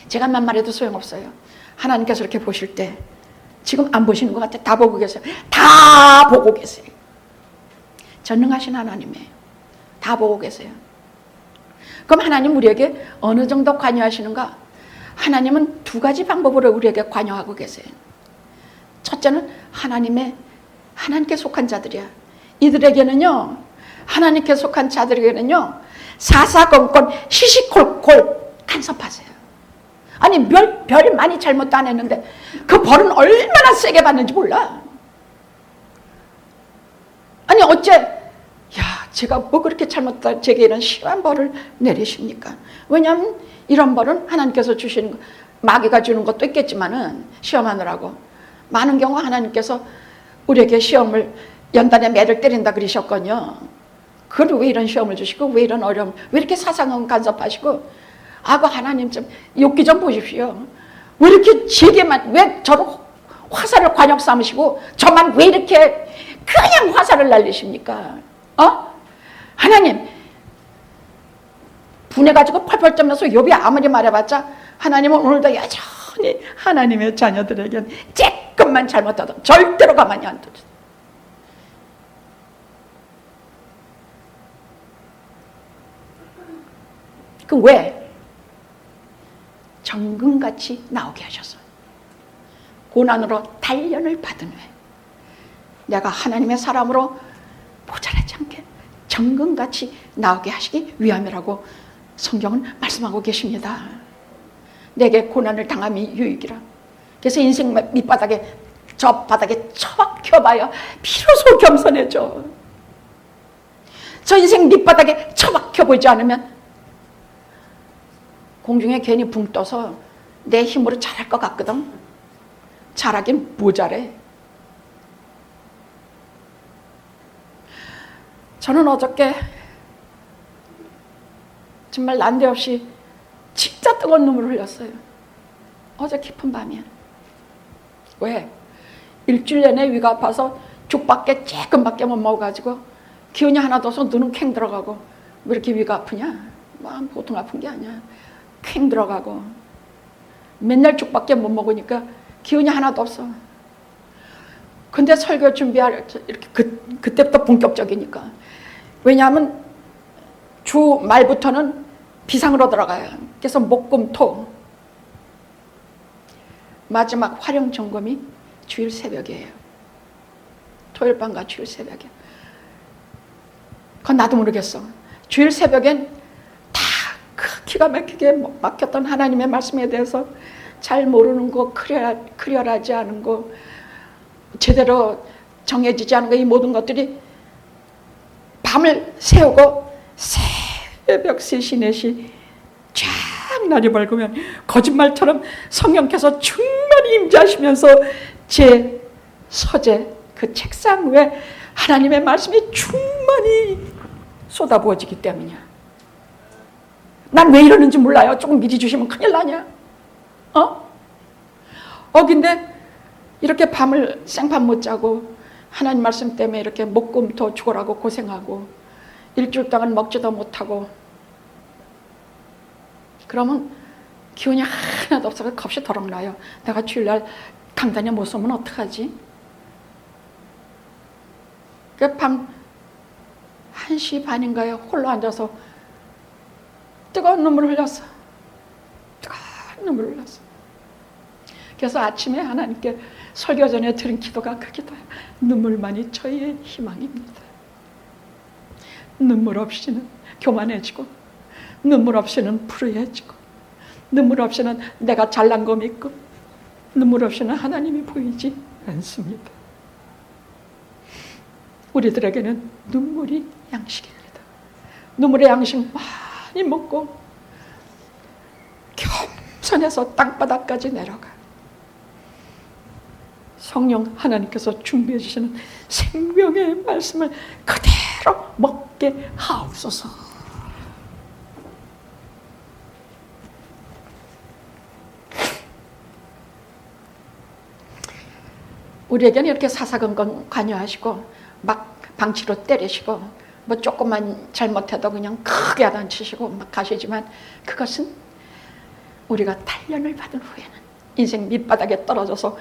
제가 만 말해도 소용없어요. 하나님께서 이렇게 보실 때 지금 안 보시는 것 같아요. 다 보고 계세요. 다 보고 계세요. 전능하신 하나님이에요. 다 보고 계세요. 그럼 하나님 우리에게 어느 정도 관여하시는가? 하나님은 두 가지 방법으로 우리에게 관여하고 계세요. 첫째는 하나님께 속한 자들이야. 이들에게는요, 하나님께 속한 자들에게는요, 사사건건 시시콜콜 간섭하세요. 별 많이 잘못도 안 했는데 그 벌은 얼마나 세게 받는지 몰라. 어째 제가 뭐 그렇게 잘못다 제게 이런 심한 벌을 내리십니까? 왜냐하면 이런 벌은 하나님께서 주시는, 마귀가 주는 것도 있겠지만은 시험하느라고 많은 경우 하나님께서 우리에게 시험을 연단에 매를 때린다 그러셨거든요. 그걸 왜 이런 시험을 주시고 왜 이런 어려움, 왜 이렇게 사상은 간섭하시고, 그 하나님 좀 욕기 좀 보십시오. 왜 이렇게 제게만, 왜 저를 화살을 관역 삼으시고 저만 왜 이렇게 그냥 화살을 날리십니까? 하나님, 분해가지고 펄펄 떨면서 욥이 아무리 말해봤자 하나님은 오늘도 여전히 하나님의 자녀들에겐 조금만 잘못하도 절대로 가만히 안 두죠. 그 왜? 정금같이 나오게 하셔서 고난으로 단련을 받은 후에 내가 하나님의 사람으로 모자라지 않게 정금같이 나오게 하시기 위함이라고 성경은 말씀하고 계십니다. 내게 고난을 당함이 유익이라. 그래서 인생 밑바닥에, 저 바닥에 처박혀봐야 비로소 겸손해져. 저 인생 밑바닥에 처박혀보지 않으면 공중에 괜히 붕 떠서 내 힘으로 잘할 것 같거든. 잘하긴 모자래. 저는 어저께 정말 난데없이 진짜 뜨거운 눈물을 흘렸어요. 어제 깊은 밤이야. 왜? 일주일 내내 위가 아파서 죽밖에 조금밖에 못 먹어가지고 기운이 하나도 없어 눈은 캥 들어가고. 왜 이렇게 위가 아프냐? 보통 아픈 게 아니야. 캥 들어가고 맨날 죽밖에 못 먹으니까 기운이 하나도 없어. 근데 설교 준비할 이렇게 그때부터 본격적이니까. 왜냐하면 주 말부터는 비상으로 들어가요. 그래서 목금토 마지막 활용 점검이 주일 새벽이에요. 토요일 밤과 주일 새벽에. 그건 나도 모르겠어. 주일 새벽엔 다 기가 막히게 막혔던 하나님의 말씀에 대해서 잘 모르는 거, 클리어하지 않은 거, 제대로 정해지지 않은 거, 이 모든 것들이 밤을 새우고 새벽 3시, 4시 쫙 날이 밝으면 거짓말처럼 성령께서 충만히 임재하시면서 제 서재, 그 책상 위에 하나님의 말씀이 충만히 쏟아부어지기 때문이야. 난 왜 이러는지 몰라요. 조금 미리 주시면 큰일 나냐? 근데 이렇게 밤을 생밤 못 자고 하나님 말씀 때문에 이렇게 목금토 죽어라고 고생하고 일주일 동안 먹지도 못하고 그러면 기운이 하나도 없어서 겁이 더럭 나요. 내가 주일날 강단에 못 서면 어떡하지? 그 밤 1시 반인가에 홀로 앉아서 뜨거운 눈물을 흘렸어. 뜨거운 눈물을 흘렸어. 그래서 아침에 하나님께 설교 전에 드린 기도가 그 기도야. 눈물만이 저희의 희망입니다. 눈물 없이는 교만해지고, 눈물 없이는 불의해지고, 눈물 없이는 내가 잘난 거 믿고, 눈물 없이는 하나님이 보이지 않습니다. 우리들에게는 눈물이 양식입니다. 눈물의 양식 많이 먹고 겸손해서 땅바닥까지 내려가. 성령 하나님께서 준비해 주시는 생명의 말씀을 그대로 먹게 하옵소서. 우리에게는 이렇게 사사건건 관여하시고 막 방치로 때리시고 뭐 조금만 잘못해도 그냥 크게 야단치시고 막 가시지만 그것은 우리가 단련을 받은 후에는 인생 밑바닥에 떨어져서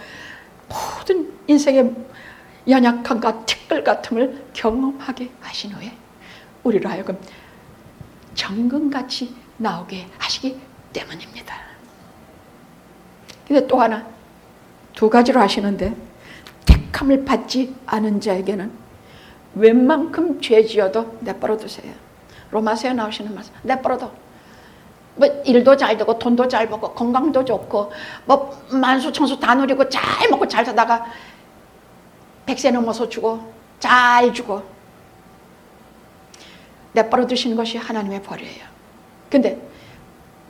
모든 인생의 연약함과 특별 같음을 경험하게 하신 후에 우리로 하여금 정금같이 나오게 하시기 때문입니다. 근데 또 하나, 2가지로 하시는데 택함을 받지 않은 자에게는 웬만큼 죄 지어도 내버려 두세요. 로마서에 나오시는 말씀, 내버려둬. 뭐 일도 잘 되고 돈도 잘 벌고 건강도 좋고 뭐 만수천수 다 누리고 잘 먹고 잘 사다가 100세 넘어서 죽어, 잘 죽어. 내버려 두시는 것이 하나님의 벌이에요. 근데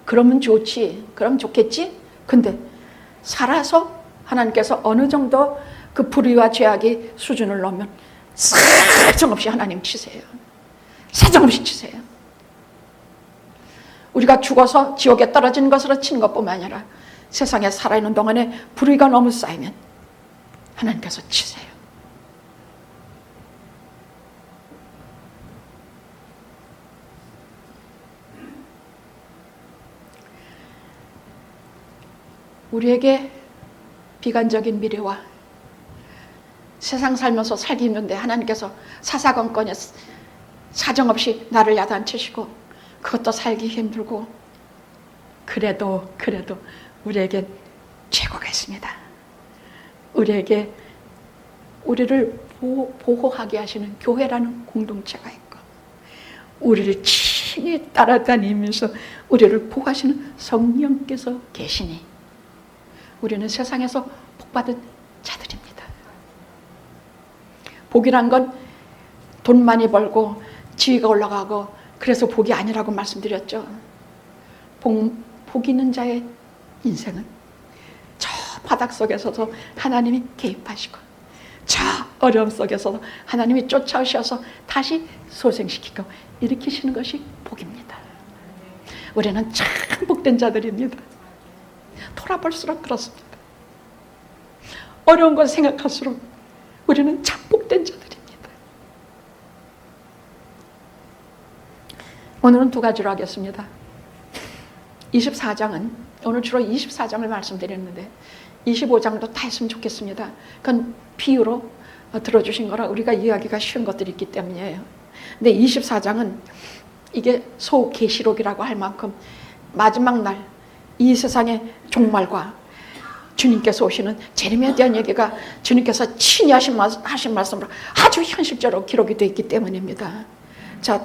그러면 좋지, 그럼 좋겠지. 근데 살아서 하나님께서 어느 정도 그 불의와 죄악이 수준을 넘으면 사정없이 하나님 치세요. 사정없이 치세요. 우리가 죽어서 지옥에 떨어지는 것으로 치는 것뿐만 아니라 세상에 살아있는 동안에 불의가 너무 쌓이면 하나님께서 치세요. 우리에게 비관적인 미래와 세상 살면서 살기 힘든데 하나님께서 사사건건에 사정없이 나를 야단치시고 그것도 살기 힘들고 그래도 우리에게 최고가 있습니다. 우리에게 우리를 보호하게 하시는 교회라는 공동체가 있고 우리를 친히 따라다니면서 우리를 보호하시는 성령께서 계시니 우리는 세상에서 복받은 자들입니다. 복이란 건 돈 많이 벌고 지위가 올라가고 그래서 복이 아니라고 말씀드렸죠. 복 있는 자의 인생은 저 바닥 속에서도 하나님이 개입하시고 저 어려움 속에서도 하나님이 쫓아오셔서 다시 소생시키고 일으키시는 것이 복입니다. 우리는 참 복된 자들입니다. 돌아볼수록 그렇습니다. 어려운 걸 생각할수록 우리는 참 복된 자들입니다. 오늘은 두 가지로 하겠습니다. 24장은 오늘 주로 24장을 말씀드렸는데 25장도 다 했으면 좋겠습니다. 그건 비유로 들어주신 거라 우리가 이해하기가 쉬운 것들이 있기 때문이에요. 근데 24장은 이게 소계시록이라고 할 만큼 마지막 날 이 세상의 종말과 주님께서 오시는 재림에 대한 얘기가 주님께서 친히 하신 말씀으로 아주 현실적으로 기록이 되어 있기 때문입니다. 자,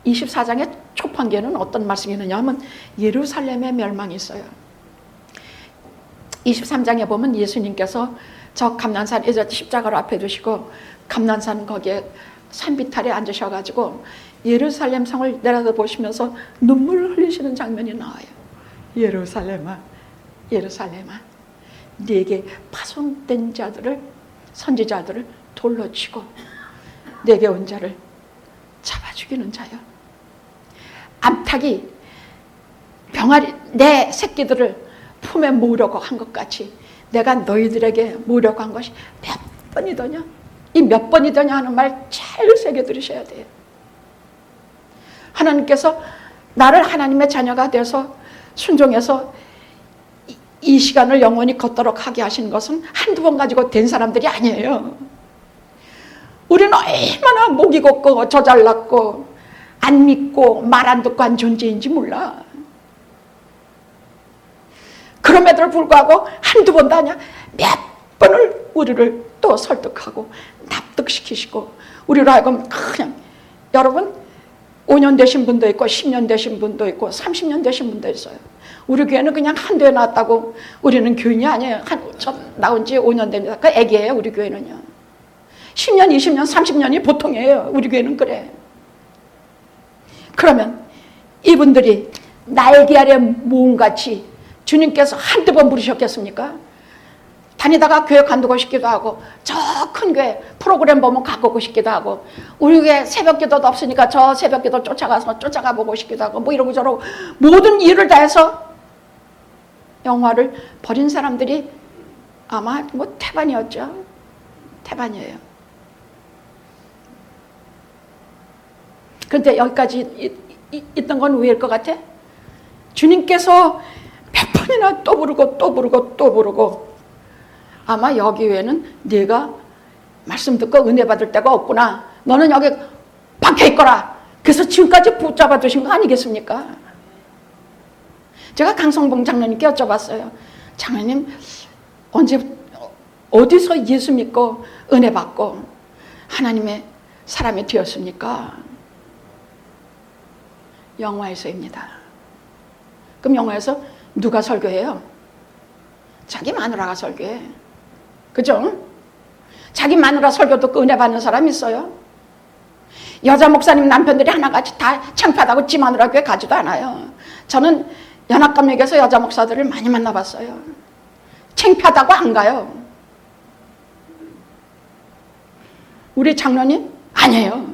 24장의 초판기에는 어떤 말씀이 있느냐 하면 예루살렘의 멸망이 있어요. 23장에 보면 예수님께서 저 감난산 이제 십자가를 앞에 두시고 감난산 거기에 산비탈에 앉으셔가지고 예루살렘 성을 내려다보시면서 눈물을 흘리시는 장면이 나와요. 예루살렘아, 예루살렘아, 네게 파송된 자들을 선지자들을 돌로 치고 네게 온 자를 잡아 죽이는 자여. 암탉이 병아리 내 새끼들을 품에 모으려고 한 것 같이 내가 너희들에게 모으려고 한 것이 몇 번이더냐? 이 몇 번이더냐 하는 말 잘 새겨 들으셔야 돼요. 하나님께서 나를 하나님의 자녀가 돼서 순종해서 이 시간을 영원히 걷도록 하게 하신 것은 한두 번 가지고 된 사람들이 아니에요. 우리는 얼마나 목이 곱고 저잘났고 안 믿고 말 안 듣고 한 존재인지 몰라. 그럼에도 불구하고 한두 번도 아니야 몇 번을 우리를 또 설득하고 납득시키시고 우리로 하여금 그냥 여러분 5년 되신 분도 있고 10년 되신 분도 있고 30년 되신 분도 있어요. 우리 교회는 그냥 한 대에 나왔다고 우리는 교인이 아니에요. 저 나온 지 5년 됩니다. 그 애기예요. 우리 교회는요. 10년, 20년, 30년이 보통이에요. 우리 교회는 그래. 그러면 이분들이 날개 아래 모음같이 주님께서 한두 번 부르셨겠습니까? 다니다가 교회 관두고 싶기도 하고 저 큰 교회 프로그램 보면 가고 싶기도 하고 우리 교회 새벽기도도 없으니까 저 새벽기도 쫓아가 보고 싶기도 하고 뭐 이러고 저러고 모든 일을 다해서 영화를 버린 사람들이 아마 뭐 태반이었죠. 태반이에요. 그런데 여기까지 있던 건 왜일 것 같아? 주님께서 몇 번이나 또 부르고 아마 여기 외에는 네가 말씀 듣고 은혜 받을 데가 없구나. 너는 여기 박혀 있거라. 그래서 지금까지 붙잡아 두신 거 아니겠습니까? 제가 강성봉 장로님께 여쭤봤어요. 장로님 언제 어디서 예수 믿고 은혜 받고 하나님의 사람이 되었습니까? 영화에서입니다. 그럼 영화에서 누가 설교해요? 자기 마누라가 설교해. 그죠? 자기 마누라 설교 듣고 은혜 받는 사람 있어요? 여자 목사님 남편들이 하나같이 다 창피하다고 지 마누라 교회 가지도 않아요. 저는 연합감역에서 여자 목사들을 많이 만나봤어요. 창피하다고 안 가요. 우리 장로님? 아니에요.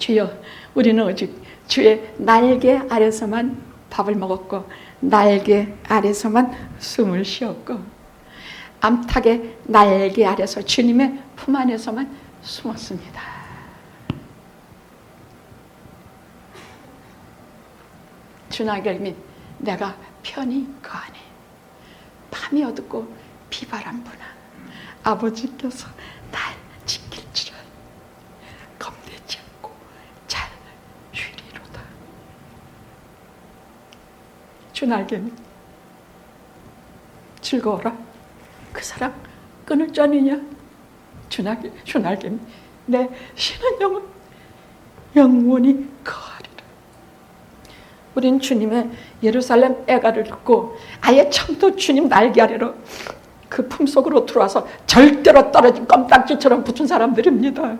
주여, 우리는 오직 주의 날개 아래서만 밥을 먹었고 날개 아래서만 숨을 쉬었고 암탉의 날개 아래서 주님의 품 안에서만 숨었습니다. 주나ገል민 내가 편히 그 안에 밤이 어둡고 비바람 부나 아버지께서 날 지킬지라 겁내지 않고 잘 쉬리로다. 주날개민 즐거워라. 그 사랑 끊을 줄 아느냐. 주날개민 내 쉬는 영혼 영원히 거하리라. 우린 주님의 예루살렘 애가를 듣고 아예 처음부터 주님 날개 아래로 그 품속으로 들어와서 절대로 떨어진 껌딱지처럼 붙은 사람들입니다.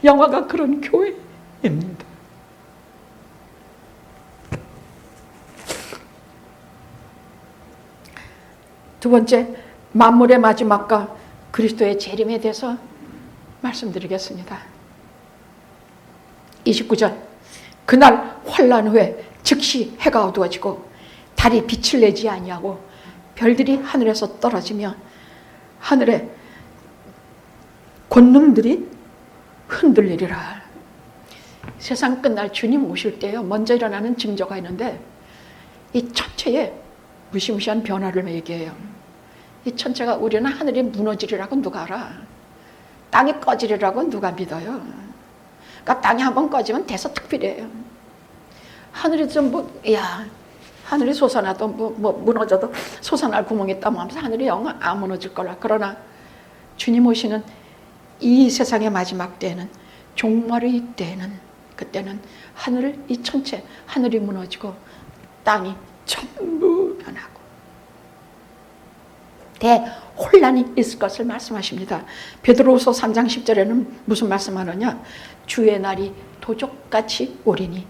영화가 그런 교회입니다. 두 번째, 만물의 마지막과 그리스도의 재림에 대해서 말씀드리겠습니다. 29절 그날 환난 후에 즉시 해가 어두워지고 달이 빛을 내지 아니하고 별들이 하늘에서 떨어지며 하늘의 권능들이 흔들리리라. 세상 끝날 주님 오실 때요 먼저 일어나는 징조가 있는데 이 천체에 무시무시한 변화를 얘기해요. 이 천체가 우리는 하늘이 무너지리라고 누가 알아? 땅이 꺼지리라고 누가 믿어요? 그러니까 땅이 한번 꺼지면 대서특필이에요. 하늘이 좀 하늘이 솟아나도 무너져도 솟아날 구멍이 있다면 하면서 하늘이 영원 안 무너질 거라. 그러나 주님 오시는 이 세상의 마지막 때에는 종말의 때에는 그때는 이 천체 하늘이 무너지고 땅이 전부 변하고 대혼란이 있을 것을 말씀하십니다. 베드로후서 3장 10절에는 무슨 말씀하느냐? 주의 날이 도적같이 오리니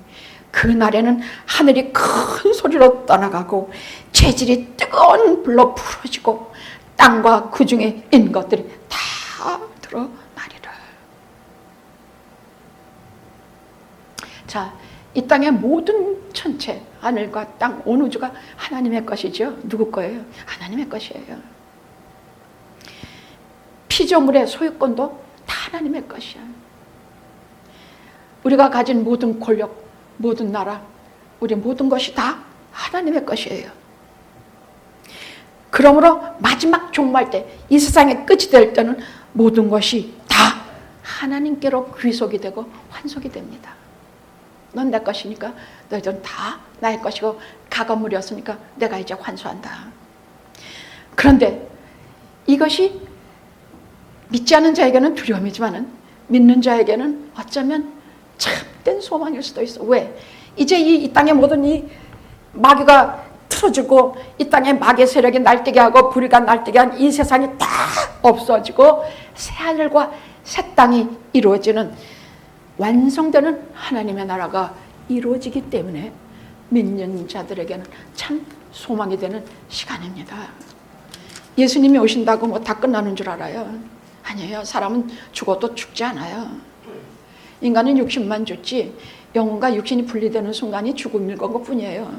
그 날에는 하늘이 큰 소리로 떠나가고 재질이 뜨거운 불로 부러지고 땅과 그 중에 있는 것들이 다 드러나리라. 자, 이 땅의 모든 천체, 하늘과 땅, 온 우주가 하나님의 것이죠. 누구 거예요? 하나님의 것이에요. 피조물의 소유권도 다 하나님의 것이야. 우리가 가진 모든 권력, 모든 나라, 우리 모든 것이 다 하나님의 것이에요. 그러므로 마지막 종말 때, 이 세상의 끝이 될 때는 모든 것이 다 하나님께로 귀속이 되고 환속이 됩니다. 넌 내 것이니까 너희들은 다 나의 것이고 가건물이었으니까 내가 이제 환수한다. 그런데 이것이 믿지 않는 자에게는 두려움이지만 믿는 자에게는 어쩌면 참된 소망일 수도 있어. 왜? 이제 이 땅의 모든 이 마귀가 틀어지고 이 땅의 마귀의 세력이 날뛰게 하고 불의가 날뛰게 한 이 세상이 다 없어지고 새하늘과 새 땅이 이루어지는 완성되는 하나님의 나라가 이루어지기 때문에 믿는 자들에게는 참 소망이 되는 시간입니다. 예수님이 오신다고 다 끝나는 줄 알아요? 아니에요. 사람은 죽어도 죽지 않아요. 인간은 육신만 죽지 영혼과 육신이 분리되는 순간이 죽음일 것뿐이에요.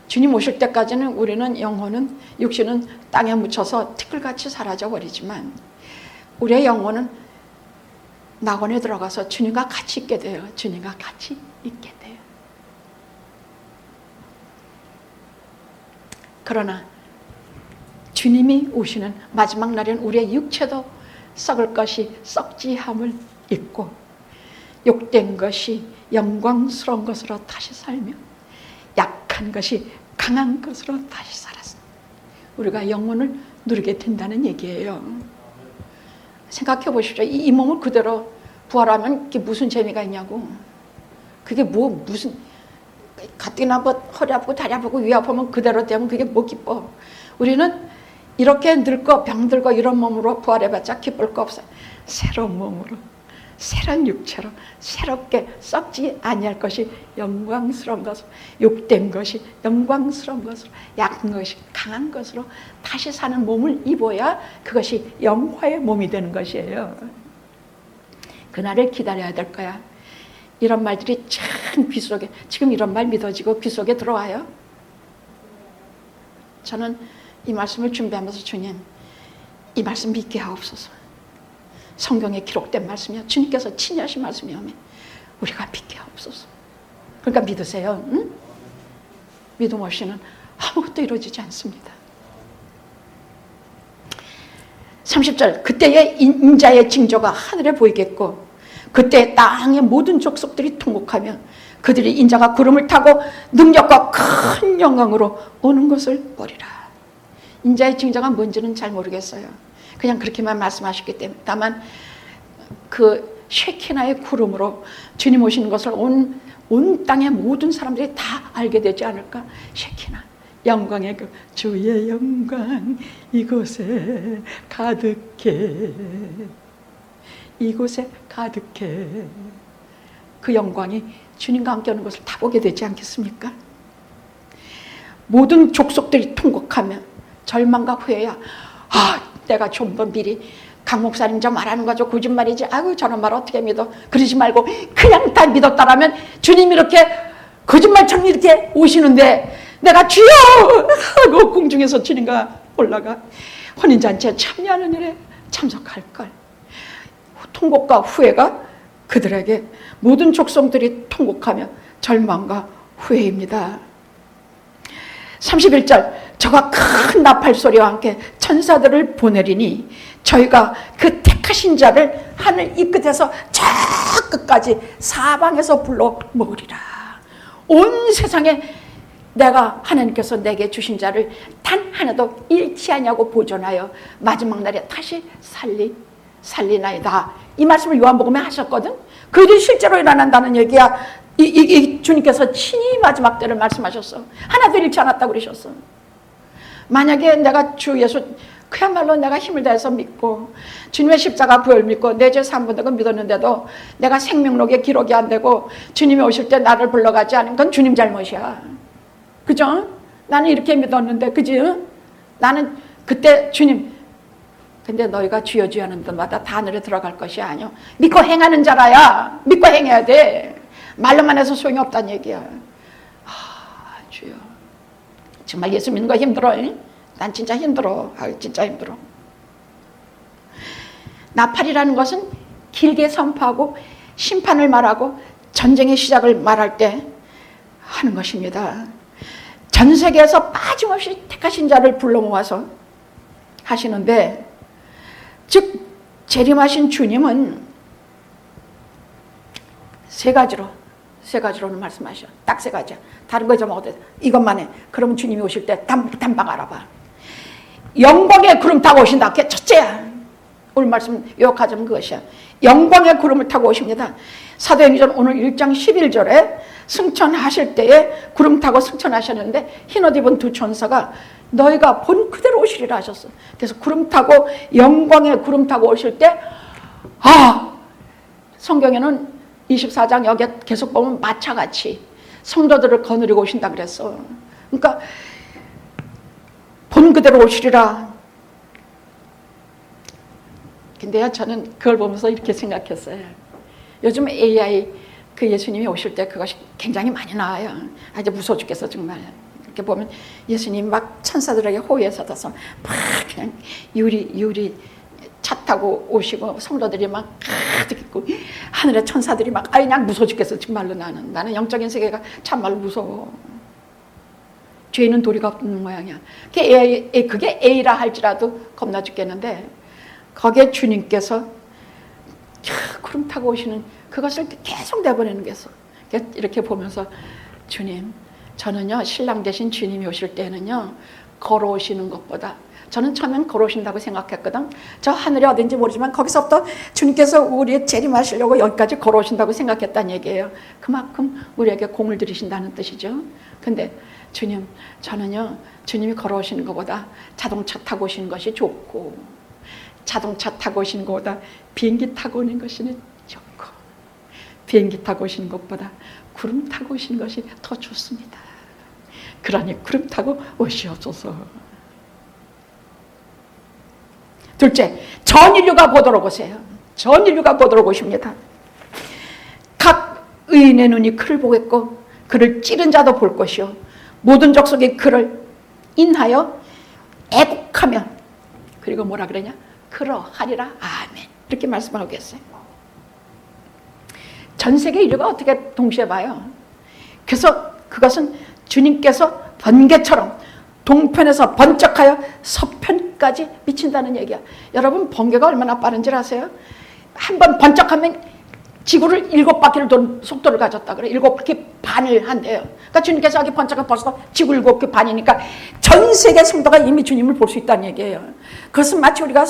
주님 오실 때까지는 우리는 영혼은 육신은 땅에 묻혀서 티끌같이 사라져버리지만 우리의 영혼은 낙원에 들어가서 주님과 같이 있게 돼요. 주님과 같이 있게 돼요. 그러나 주님이 오시는 마지막 날에는 우리의 육체도 썩을 것이 썩지함을 잊고 욕된 것이 영광스러운 것으로 다시 살며 약한 것이 강한 것으로 다시 살았습니다. 우리가 영혼을 누리게 된다는 얘기예요. 생각해 보십시오. 이 몸을 그대로 부활하면 그게 무슨 재미가 있냐고. 그게 무슨 가뜩이나 허리 아프고 다리 아프고 위 아프면 그대로 되면 그게 뭐 기뻐. 우리는 이렇게 늙고 병들고 이런 몸으로 부활해봤자 기쁠 거 없어요. 새로운 몸으로 새로운 육체로 새롭게 썩지 아니할 것이 영광스러운 것으로 욕된 것이 영광스러운 것으로 약한 것이 강한 것으로 다시 사는 몸을 입어야 그것이 영화의 몸이 되는 것이에요. 그날을 기다려야 될 거야. 이런 말들이 참 귀 속에, 지금 이런 말 믿어지고 귀 속에 들어와요? 저는 이 말씀을 준비하면서 주님, 이 말씀 믿게 하옵소서. 성경에 기록된 말씀이요, 주님께서 친히 하신 말씀이요, 우리가 믿게 하옵소서. 그러니까 믿으세요. 응? 믿음 없이는 아무것도 이루어지지 않습니다. 30절, 그때의 인자의 징조가 하늘에 보이겠고 그때 땅의 모든 족속들이 통곡하며 그들이 인자가 구름을 타고 능력과 큰 영광으로 오는 것을 보리라. 인자의 징조가 뭔지는 잘 모르겠어요. 그냥 그렇게만 말씀하셨기 때문에. 다만 그 쉐키나의 구름으로 주님 오시는 것을 온 땅의 모든 사람들이 다 알게 되지 않을까. 쉐키나, 영광의 그 주의 영광 이곳에 가득해, 이곳에 가득해. 그 영광이 주님과 함께 하는 것을 다 보게 되지 않겠습니까? 모든 족속들이 통곡하며 절망과 후회야. 내가 좀 더 미리 강 목사님 저 말하는 거죠, 거짓말이지, 아이고 저런 말 어떻게 믿어, 그러지 말고 그냥 다 믿었다라면 주님이 이렇게 거짓말처럼 이렇게 오시는데 내가 주여 하고 공중에서 주님과 올라가 혼인잔치에 참여하는 일에 참석할걸. 통곡과 후회가 그들에게, 모든 족속들이 통곡하며 절망과 후회입니다. 31절, 저가 큰 나팔 소리와 함께 천사들을 보내리니 저희가 그 택하신 자를 하늘 이 끝에서 저 끝까지 사방에서 불러 모으리라. 온 세상에 내가 하나님께서 내게 주신 자를 단 하나도 잃지 아니하고 보존하여 마지막 날에 다시 살리나이다. 이 말씀을 요한복음에 하셨거든. 그들이 실제로 일어난다는 얘기야. 이 주님께서 친히 마지막 때를 말씀하셨어. 하나도 잃지 않았다고 그러셨어. 만약에 내가 주 예수 그야말로 내가 힘을 다해서 믿고 주님의 십자가 부활을 믿고 내 죄 사함받은 걸 믿었는데도 내가 생명록에 기록이 안 되고 주님이 오실 때 나를 불러가지 않은 건 주님 잘못이야. 그죠? 나는 이렇게 믿었는데, 그지? 나는 그때 주님, 근데 너희가 주여 주여 하는 데마다 다 하늘에 들어갈 것이 아니오. 믿고 행하는 자라야. 믿고 행해야 돼. 말로만 해서 소용이 없다는 얘기야. 주여, 정말 예수 믿는 거 힘들어. 난 진짜 힘들어. 진짜 힘들어. 나팔이라는 것은 길게 선포하고 심판을 말하고 전쟁의 시작을 말할 때 하는 것입니다. 전 세계에서 빠짐없이 택하신 자를 불러 모아서 하시는데, 즉 재림하신 주님은 세 가지로는 말씀하셔. 딱 세 가지야. 다른 거 좀 어때? 이것만 해. 그러면 주님이 오실 때 단방 알아봐. 영광의 구름 타고 오신다. 그게 첫째야. 오늘 말씀 요약하자면 그것이야. 영광의 구름을 타고 오십니다. 사도행전 오늘 1장 11절에 승천하실 때에 구름 타고 승천하셨는데 흰옷 입은 두 천사가 너희가 본 그대로 오시리라 하셨어. 그래서 구름 타고, 영광의 구름 타고 오실 때, 성경에는 24장 여기 계속 보면 마차같이 성도들을 거느리고 오신다 그랬어. 그러니까 본 그대로 오시리라. 근데요, 저는 그걸 보면서 이렇게 생각했어요. 요즘 AI 그 예수님이 오실 때 그것이 굉장히 많이 나와요. 아주 무서워 죽겠어 정말. 이렇게 보면 예수님 막 천사들에게 호위에 서서 막 그냥 유리 차 타고 오시고 성도들이 막 가득 있고 하늘의 천사들이 막 그냥 무서워 죽겠어 정말로. 나는 영적인 세계가 참말로 무서워. 죄인은 도리가 없는 모양이야. 그게 A라 할지라도 겁나 죽겠는데, 거기에 주님께서 구름 타고 오시는 그것을 계속 내보내는 게서 이렇게 보면서, 주님, 저는요 신랑 되신 주님이 오실 때는요 걸어오시는 것보다, 저는 처음엔 걸어오신다고 생각했거든. 저 하늘이 어딘지 모르지만 거기서부터 주님께서 우리 재림하시려고 여기까지 걸어오신다고 생각했다는 얘기예요. 그만큼 우리에게 공을 들이신다는 뜻이죠. 근데 주님, 저는요 주님이 걸어오시는 것보다 자동차 타고 오시는 것이 좋고, 자동차 타고 오시는 것보다 비행기 타고 오는 것이 좋고, 비행기 타고 오시는 것보다 구름 타고 오시는 것이 더 좋습니다. 그러니 구름 타고 오시옵소서. 둘째, 전 인류가 보도록 오세요. 전 인류가 보도록 오십니다. 각 의인의 눈이 그를 보겠고 그를 찌른 자도 볼 것이요 모든 족속이 그를 인하여 애국하며 그리고 뭐라 그러냐 그러하리라. 아멘. 이렇게 말씀하고 계세요. 전 세계 인류가 어떻게 동시에 봐요? 그래서 그것은 주님께서 번개처럼 동편에서 번쩍하여 서편까지 미친다는 얘기야. 여러분 번개가 얼마나 빠른지 아세요? 한번 번쩍하면 지구를 7바퀴를 도는 속도를 가졌다 그래. 7바퀴 반을 한대요. 그러니까 주님께서 여기 번쩍하면 벌써 지구 7바퀴 반이니까 전 세계 성도가 이미 주님을 볼 수 있다는 얘기예요. 그것은 마치 우리가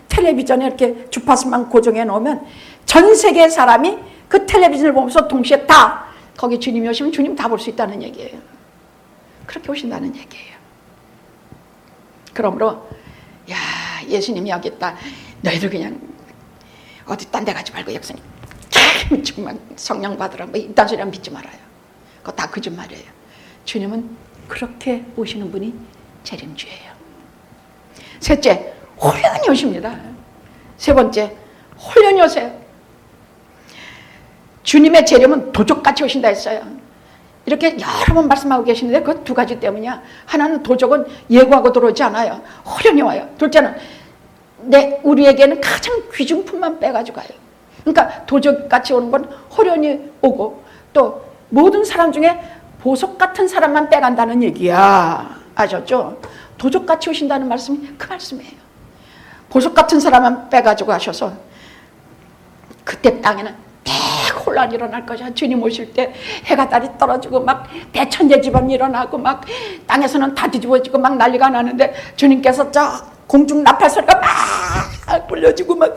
텔레비전에 이렇게 주파수만 고정해 놓으면 전 세계 사람이 그 텔레비전을 보면서 동시에 다 거기 주님이 오시면 주님 다 볼 수 있다는 얘기예요. 그렇게 오신다는 얘기예요. 그러므로 야 예수님이 여기 있다. 너희들 그냥 어디 딴 데 가지 말고 역사님 정말 성령 받으라 뭐 이딴 소리는 믿지 말아요. 그거 다 거짓말이에요. 주님은 그렇게 오시는 분이 재림주예요. 셋째, 홀연히 오십니다. 세 번째, 홀연히 오세요. 주님의 재림은 도적같이 오신다 했어요. 이렇게 여러 번 말씀하고 계시는데 그 두 가지 때문이야. 하나는 도적은 예고하고 들어오지 않아요. 홀연히 와요. 둘째는 우리에게는 가장 귀중품만 빼가지고 가요. 그러니까 도적같이 오는 건 홀연히 오고 또 모든 사람 중에 보석 같은 사람만 빼간다는 얘기야. 아셨죠? 도적같이 오신다는 말씀이 그 말씀이에요. 보석 같은 사람만 빼가지고 하셔서 그때 땅에는 대혼란이 일어날 것이야. 주님 오실 때 해가 달이 떨어지고 막 대천재지변이 일어나고 막 땅에서는 다 뒤집어지고 막 난리가 나는데 주님께서 저 공중 나팔 소리가 막 불려지고 막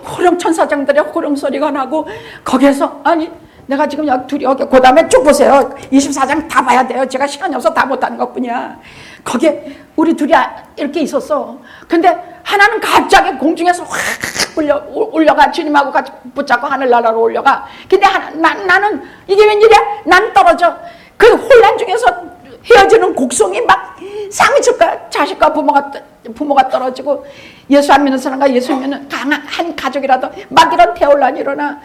호령천사장들의 호령 소리가 나고 거기에서 아니 내가 지금 둘이 여기 그 다음에 쭉 보세요. 24장 다 봐야 돼요. 제가 시간이 없어서 다 못하는 것뿐이야. 거기에 우리 둘이 이렇게 있었어. 근데 하나는 갑자기 공중에서 확 올려가 주님하고 같이 붙잡고 하늘나라로 올려가. 근데 나는 이게 웬일이야? 난 떨어져. 그 혼란 중에서 헤어지는 곡성이 막 쌍미칠까 자식과 부모가 떨어지고 예수 안 믿는 사람과 예수 믿는 한 가족이라도 막 이런 대혼란이 일어나.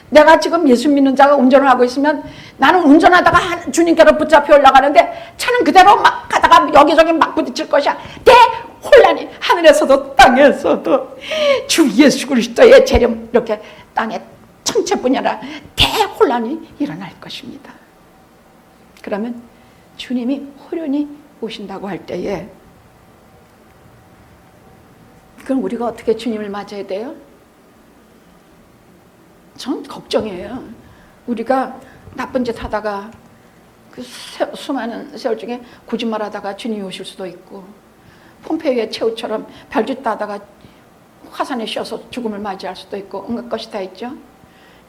내가 지금 예수 믿는 자가 운전을 하고 있으면 나는 운전하다가 주님께로 붙잡혀 올라가는데 차는 그대로 막 가다가 여기저기 막 부딪힐 것이야. 대혼란이 하늘에서도 땅에서도 주 예수 그리스도의 재림 이렇게 땅에 천체뿐이 아니라 대혼란이 일어날 것입니다. 그러면 주님이 홀연히 오신다고 할 때에 그럼 우리가 어떻게 주님을 맞아야 돼요? 전 걱정이에요. 우리가 나쁜 짓 하다가 그 수많은 세월 중에 거짓말 하다가 주님이 오실 수도 있고 폼페이오의 최후처럼 별짓 하다가 화산에 씌어서 죽음을 맞이할 수도 있고 온갖 것이 다 있죠.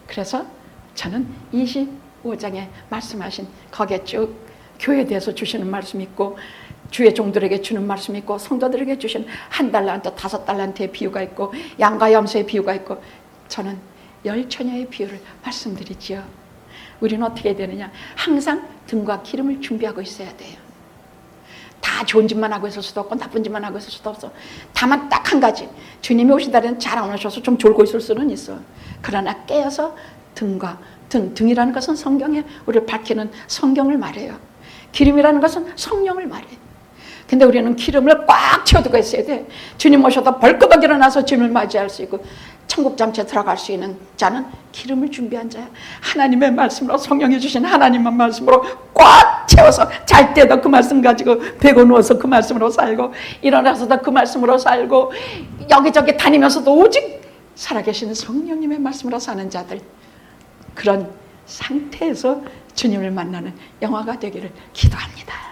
그래서 저는 25장에 말씀하신 거기에 쭉 교회에 대해서 주시는 말씀이 있고 주의 종들에게 주는 말씀이 있고 성도들에게 주신 1달란트 5달란트의 비유가 있고 양과 염소의 비유가 있고 저는 10처녀의 비유를 말씀드리지요. 우리는 어떻게 해야 되느냐? 항상 등과 기름을 준비하고 있어야 돼요. 다 좋은 짓만 하고 있을 수도 없고 나쁜 짓만 하고 있을 수도 없어. 다만 딱 한 가지. 주님이 오신다는 잘 안 오셔서 좀 졸고 있을 수는 있어. 그러나 깨어서 등이라는 것은 성경에 우리를 밝히는 성경을 말해요. 기름이라는 것은 성령을 말해요. 근데 우리는 기름을 꽉 채워두고 있어야 돼. 주님 오셔도 벌끄덕 일어나서 주님을 맞이할 수 있고 천국 잠체에 들어갈 수 있는 자는 기름을 준비한 자야. 하나님의 말씀으로 성령이 주신 하나님의 말씀으로 꽉 채워서 잘 때도 그 말씀 가지고 베고 누워서 그 말씀으로 살고 일어나서도 그 말씀으로 살고 여기저기 다니면서도 오직 살아계신 성령님의 말씀으로 사는 자들, 그런 상태에서 주님을 만나는 영화가 되기를 기도합니다.